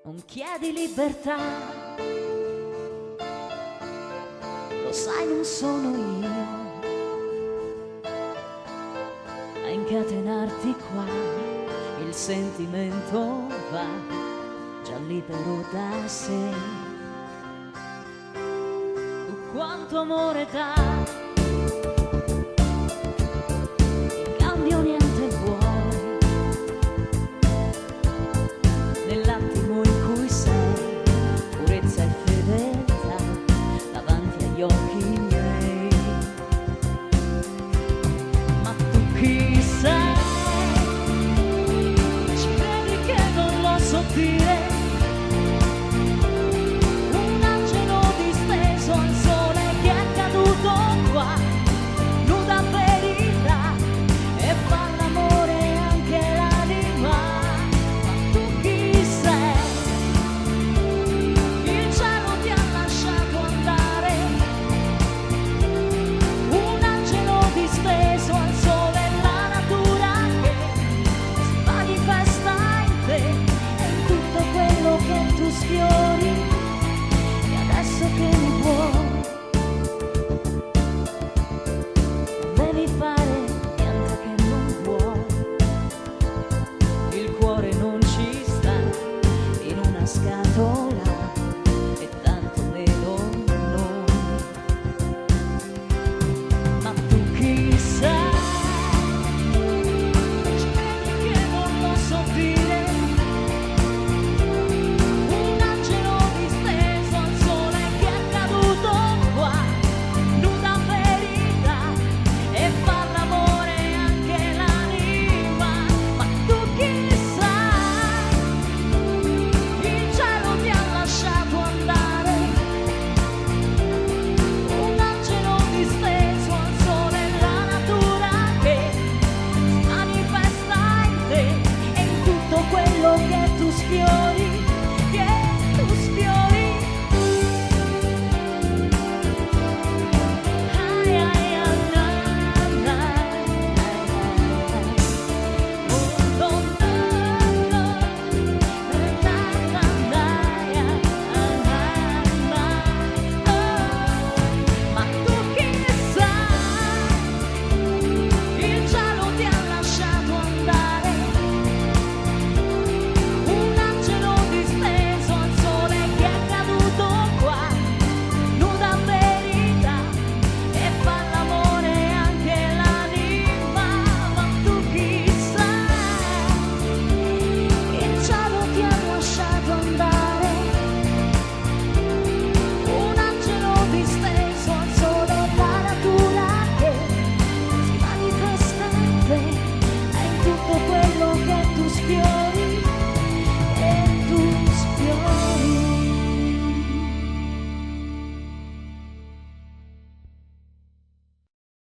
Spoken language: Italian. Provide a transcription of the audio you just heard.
non chiedi libertà, lo sai non sono io a incatenarti qua, il sentimento va già libero da sé. Tu quanto amore dà, in cambio niente vuoi, nell'attimo in cui sei purezza e fedeltà davanti agli occhi miei. Ma tu chi sei? Ci credi che non lo so dire?